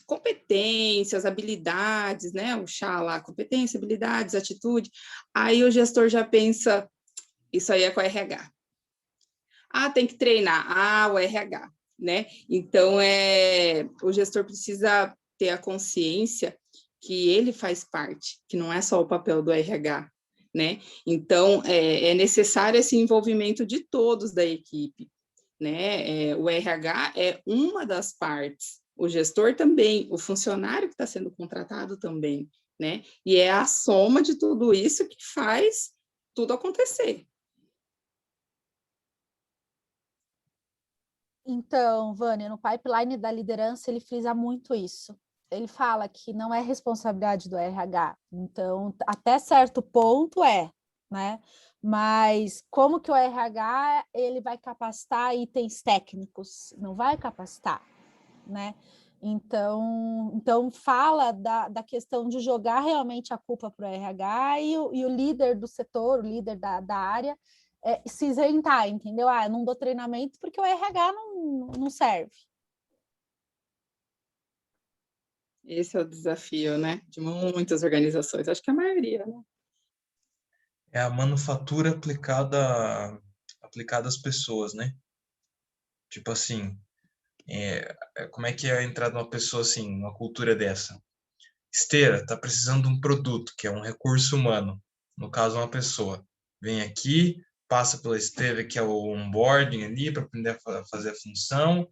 competências, habilidades, né? O chá lá, competência, habilidades, atitude. Aí o gestor já pensa, isso aí é com a RH. Ah, tem que treinar. Ah, o RH, né? Então, o gestor precisa ter a consciência que ele faz parte, que não é só o papel do RH, né? Então, é necessário esse envolvimento de todos da equipe, né? O RH é uma das partes, o gestor também, o funcionário que está sendo contratado também, né? E é a soma de tudo isso que faz tudo acontecer. Então, Vânia, no pipeline da liderança, ele frisa muito isso. Ele fala que não é responsabilidade do RH. Então, até certo ponto né? Mas como que o RH ele vai capacitar itens técnicos? Não vai capacitar, né? Então fala da questão de jogar realmente a culpa para o RH e o líder do setor, o líder da área, se isentar, entendeu? Ah, eu não dou treinamento porque o RH não serve. Esse é o desafio, né? De muitas organizações, acho que a maioria, né? É a manufatura aplicada às pessoas, né? Tipo assim, como é que é entrar numa pessoa assim, numa cultura dessa? Esteira, tá precisando de um produto, que é um recurso humano, no caso, uma pessoa. Vem aqui, passa pela esteira, que é o onboarding ali, para aprender a fazer a função,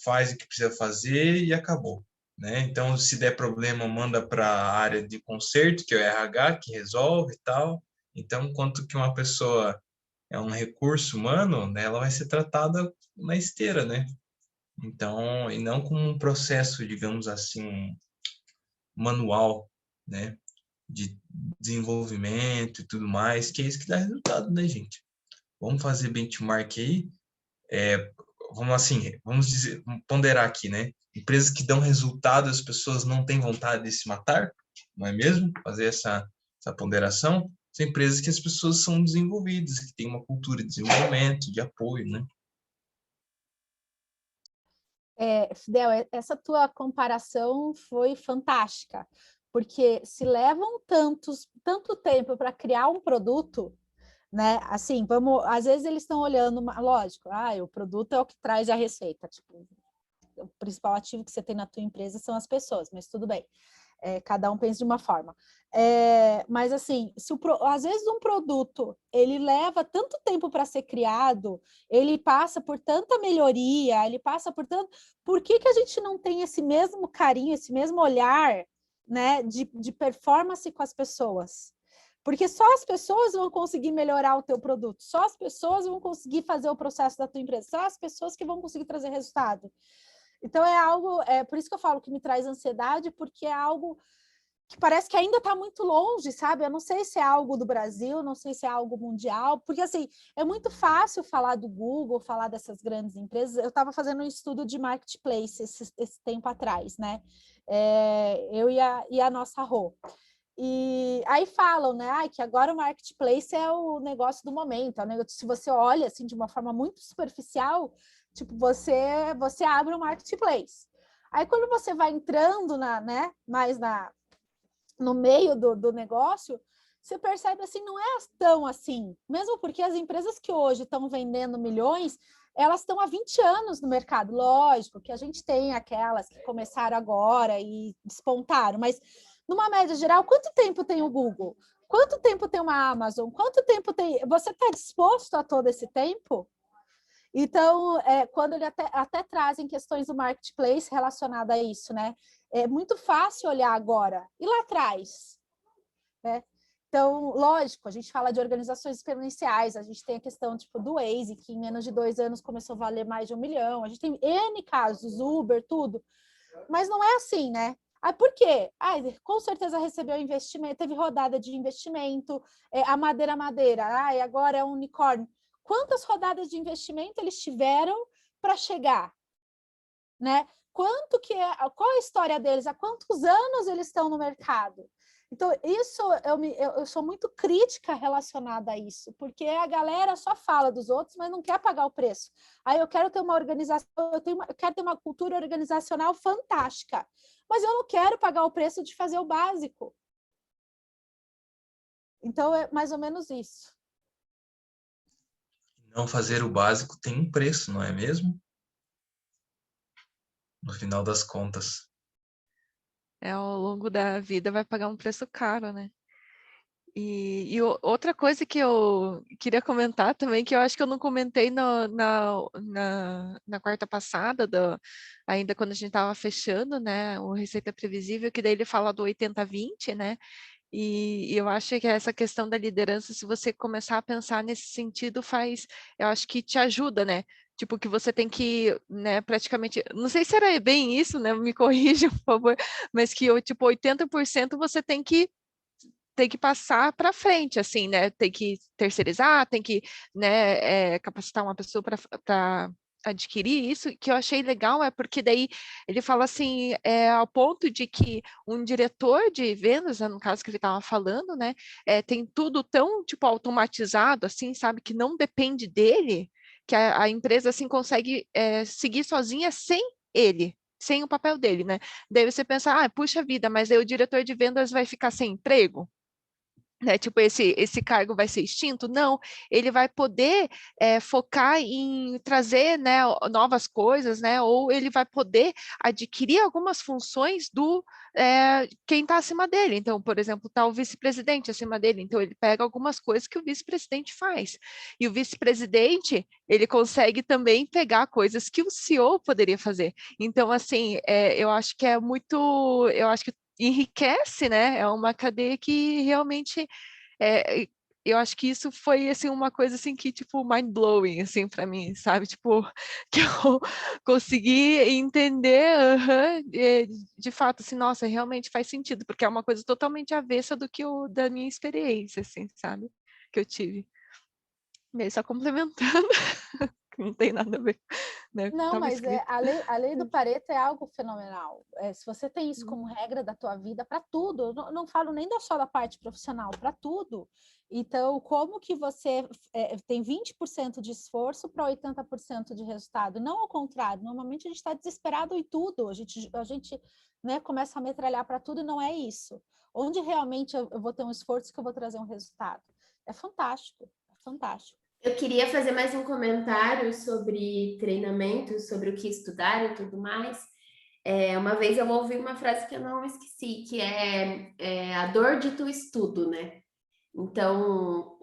faz o que precisa fazer e acabou. Né? Então, se der problema, manda para a área de conserto, que é o RH, que resolve e tal. Então, quanto que uma pessoa é um recurso humano, né, ela vai ser tratada na esteira, né? Então, e não como um processo, digamos assim, manual, né, de desenvolvimento e tudo mais, que é isso que dá resultado, né, gente? Vamos fazer benchmark aí, vamos dizer, vamos ponderar aqui, né? Empresas que dão resultado, as pessoas não têm vontade de se matar, não é mesmo? Fazer essa ponderação. São empresas que as pessoas são desenvolvidas, que têm uma cultura de desenvolvimento, de apoio, né? Fidel, essa tua comparação foi fantástica, porque se levam tanto tempo para criar um produto, né? Assim, às vezes eles estão olhando, lógico, o produto é o que traz a receita, tipo, o principal ativo que você tem na tua empresa são as pessoas, mas tudo bem. Cada um pensa de uma forma. Mas assim, às vezes um produto ele leva tanto tempo para ser criado, ele passa por tanta melhoria, ele passa por tanto. Por que a gente não tem esse mesmo carinho, esse mesmo olhar, né, de performance com as pessoas? Porque só as pessoas vão conseguir melhorar o teu produto, só as pessoas vão conseguir fazer o processo da tua empresa, só as pessoas que vão conseguir trazer resultado. Então, por isso que eu falo que me traz ansiedade, porque é algo que parece que ainda está muito longe, sabe? Eu não sei se é algo do Brasil, não sei se é algo mundial, porque, assim, é muito fácil falar do Google, falar dessas grandes empresas. Eu estava fazendo um estudo de marketplace esse tempo atrás, né? Eu e a nossa Rô. E aí falam, né, que agora o marketplace é o negócio do momento, se você olha assim de uma forma muito superficial, tipo, você abre o marketplace. Aí quando você vai entrando mais no meio do negócio, você percebe assim, não é tão assim, mesmo porque as empresas que hoje estão vendendo milhões, elas estão há 20 anos no mercado. Lógico que a gente tem aquelas que começaram agora e despontaram, mas numa média geral, quanto tempo tem o Google? Quanto tempo tem uma Amazon? Quanto tempo tem... Você está disposto a todo esse tempo? Então, quando ele até trazem questões do marketplace relacionadas a isso, né? É muito fácil olhar agora. E lá atrás? Né? Então, lógico, a gente fala de organizações exponenciais, a gente tem a questão tipo do Waze, que em menos de 2 anos começou a valer mais de 1 milhão, a gente tem N casos, Uber, tudo, mas não é assim, né? Ah, por quê? Ah, com certeza recebeu investimento, teve rodada de investimento, a Madeira, e agora é um unicórnio. Quantas rodadas de investimento eles tiveram para chegar? Né? Qual a história deles? Há quantos anos eles estão no mercado? Então, isso eu sou muito crítica relacionada a isso, porque a galera só fala dos outros, mas não quer pagar o preço. Aí eu quero ter uma organização, eu quero ter uma cultura organizacional fantástica, mas eu não quero pagar o preço de fazer o básico. Então, é mais ou menos isso. Não fazer o básico tem um preço, não é mesmo? No final das contas. Ao longo da vida vai pagar um preço caro, né? Outra coisa que eu queria comentar também, que eu acho que eu não comentei na quarta passada, ainda quando a gente estava fechando, né, o Receita Previsível, que daí ele fala do 80-20, né? E eu acho que essa questão da liderança, se você começar a pensar nesse sentido, eu acho que te ajuda, né? Tipo, que você tem que, né, praticamente, não sei se era bem isso, né? Me corrija, por favor, mas que, tipo, 80% você tem que passar para frente, assim, né? Tem que terceirizar, tem que, né, capacitar uma pessoa para adquirir isso. Que eu achei legal é porque daí ele fala assim, ao ponto de que um diretor de vendas, no caso que ele estava falando, né, tem tudo tão tipo automatizado, assim, sabe, que não depende dele, que a empresa assim consegue seguir sozinha sem ele. Sem o papel dele, né? Daí você pensa, puxa vida, mas aí o diretor de vendas vai ficar sem emprego? Né, tipo, esse cargo vai ser extinto? Não, ele vai poder focar em trazer, né, novas coisas, né, ou ele vai poder adquirir algumas funções do quem está acima dele. Então, por exemplo, está o vice-presidente acima dele, então ele pega algumas coisas que o vice-presidente faz. E o vice-presidente, ele consegue também pegar coisas que o CEO poderia fazer. Então, assim, eu acho que eu acho que enriquece, né? É uma cadeia que realmente eu acho que isso foi assim uma coisa assim que tipo mind blowing assim para mim, sabe? Tipo que eu consegui entender de fato assim, nossa, realmente faz sentido, porque é uma coisa totalmente avessa da minha experiência, assim, sabe? Que eu tive. E aí, só complementando, que não tem nada a ver, né? Não, Tava mas escrito. a lei do Pareto é algo fenomenal. Se você tem isso como regra da tua vida, para tudo, eu não falo nem só da parte profissional, para tudo. Então, como que você tem 20% de esforço para 80% de resultado? Não ao contrário, normalmente a gente está desesperado em tudo, a gente né, começa a metralhar para tudo e não é isso. Onde realmente eu vou ter um esforço que eu vou trazer um resultado? É fantástico, é fantástico. Eu queria fazer mais um comentário sobre treinamento, sobre o que estudar e tudo mais. Uma vez eu ouvi uma frase que eu não esqueci, que é a dor de tu estudo, né? Então,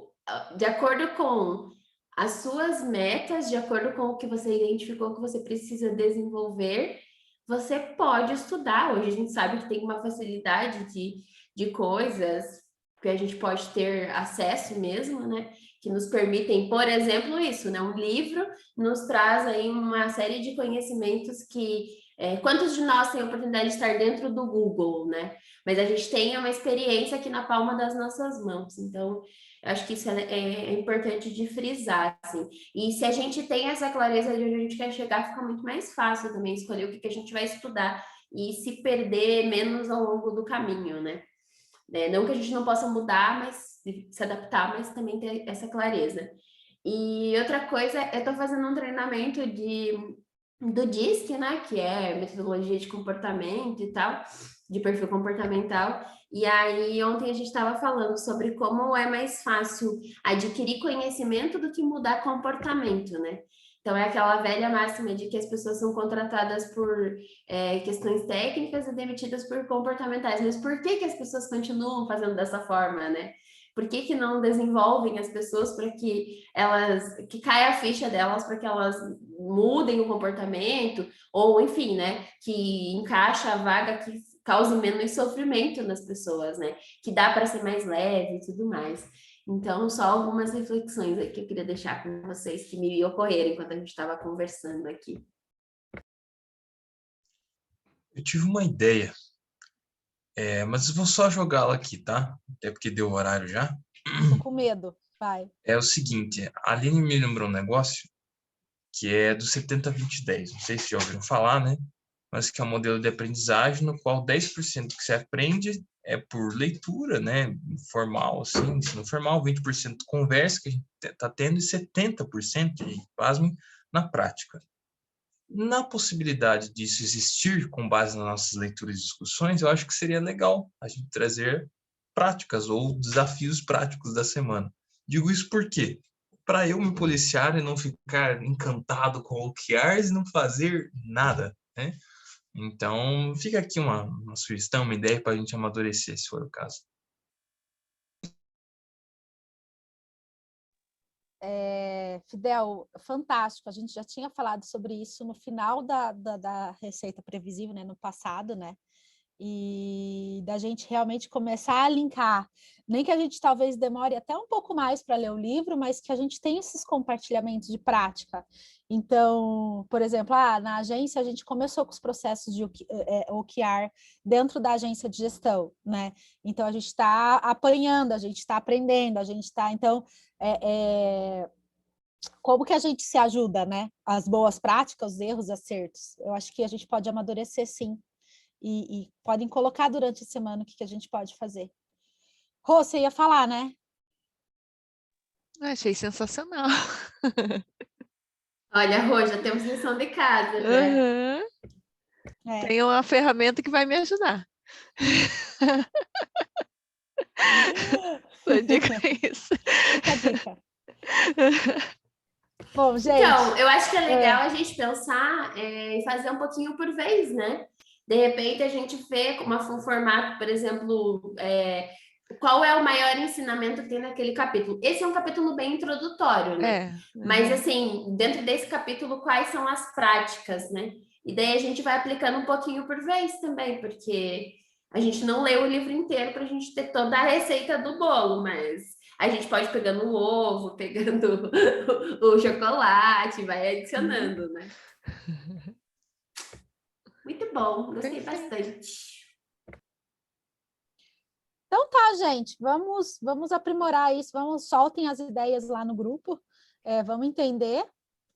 de acordo com as suas metas, de acordo com o que você identificou que você precisa desenvolver, você pode estudar. Hoje a gente sabe que tem uma facilidade de coisas que a gente pode ter acesso mesmo, né? Que nos permitem, por exemplo, isso, né? Um livro nos traz aí uma série de conhecimentos que quantos de nós têm a oportunidade de estar dentro do Google, né? Mas a gente tem uma experiência aqui na palma das nossas mãos. Então, eu acho que isso é importante de frisar, assim. E se a gente tem essa clareza de onde a gente quer chegar, fica muito mais fácil também escolher o que a gente vai estudar e se perder menos ao longo do caminho, né? Não que a gente não possa mudar, mas se adaptar, mas também ter essa clareza. E outra coisa, eu estou fazendo um treinamento do DISC, né? Que é metodologia de comportamento e tal, de perfil comportamental. E aí, ontem a gente estava falando sobre como é mais fácil adquirir conhecimento do que mudar comportamento, né? Então, é aquela velha máxima de que as pessoas são contratadas por questões técnicas e demitidas por comportamentais. Mas por que as pessoas continuam fazendo dessa forma, né? Por que não desenvolvem as pessoas para que caia a ficha delas, para que elas mudem o comportamento, ou enfim, né? Que encaixa a vaga que cause menos sofrimento nas pessoas, né? Que dá para ser mais leve e tudo mais. Então, só algumas reflexões aí que eu queria deixar com vocês que me ocorreram enquanto a gente estava conversando aqui. Eu tive uma ideia, mas eu vou só jogá-la aqui, tá? Até porque deu o horário já. Tô com medo, vai. É o seguinte, a Aline me lembrou um negócio que é do 70-20-10. Não sei se já ouviram falar, né? Mas que é um modelo de aprendizagem no qual 10% que você aprende é por leitura, né? Formal, assim, ensino formal, 20% conversa que a gente está tendo e 70%, e pasmem, na prática. Na possibilidade disso existir com base nas nossas leituras e discussões, eu acho que seria legal a gente trazer práticas ou desafios práticos da semana. Digo isso porque, para eu me policiar e não ficar encantado com OKRs e não fazer nada, né? Então, fica aqui uma sugestão, uma ideia para a gente amadurecer, se for o caso. Fidel, fantástico. A gente já tinha falado sobre isso no final da Receita Previsível, né, no passado, né? E da gente realmente começar a linkar, nem que a gente talvez demore até um pouco mais para ler o livro, mas que a gente tenha esses compartilhamentos de prática. Então, por exemplo, na agência a gente começou com os processos de OKR dentro da agência de gestão, né? Então a gente está apanhando, a gente está aprendendo, a gente está, então, como que a gente se ajuda, né? As boas práticas, os erros, acertos. Eu acho que a gente pode amadurecer, sim. E podem colocar durante a semana o que a gente pode fazer. Rô, você ia falar, né? Achei sensacional. Olha, Rô, já temos lição de casa, né? Uhum. Tem uma ferramenta que vai me ajudar. Sua dica é isso. Fica a dica. Bom, gente... Então, eu acho que é legal a gente pensar em fazer um pouquinho por vez, né? De repente, a gente vê um formato, por exemplo, qual é o maior ensinamento que tem naquele capítulo. Esse é um capítulo bem introdutório, né? Mas, assim, dentro desse capítulo, quais são as práticas, né? E daí a gente vai aplicando um pouquinho por vez também, porque a gente não lê o livro inteiro para a gente ter toda a receita do bolo, mas a gente pode ir pegando o ovo, pegando o chocolate, vai adicionando, né? Muito bom, gostei bastante. Então tá, gente, vamos aprimorar isso, soltem as ideias lá no grupo, vamos entender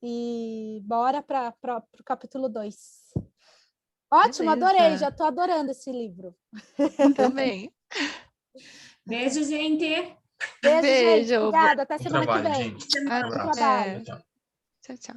e bora para o capítulo 2. Ótimo, Beleza. adorei, já estou adorando esse livro. Também. Beijo, gente! Beijo, gente, Beijo. obrigada, até semana que vem. Gente. Bom trabalho. Tchau, tchau.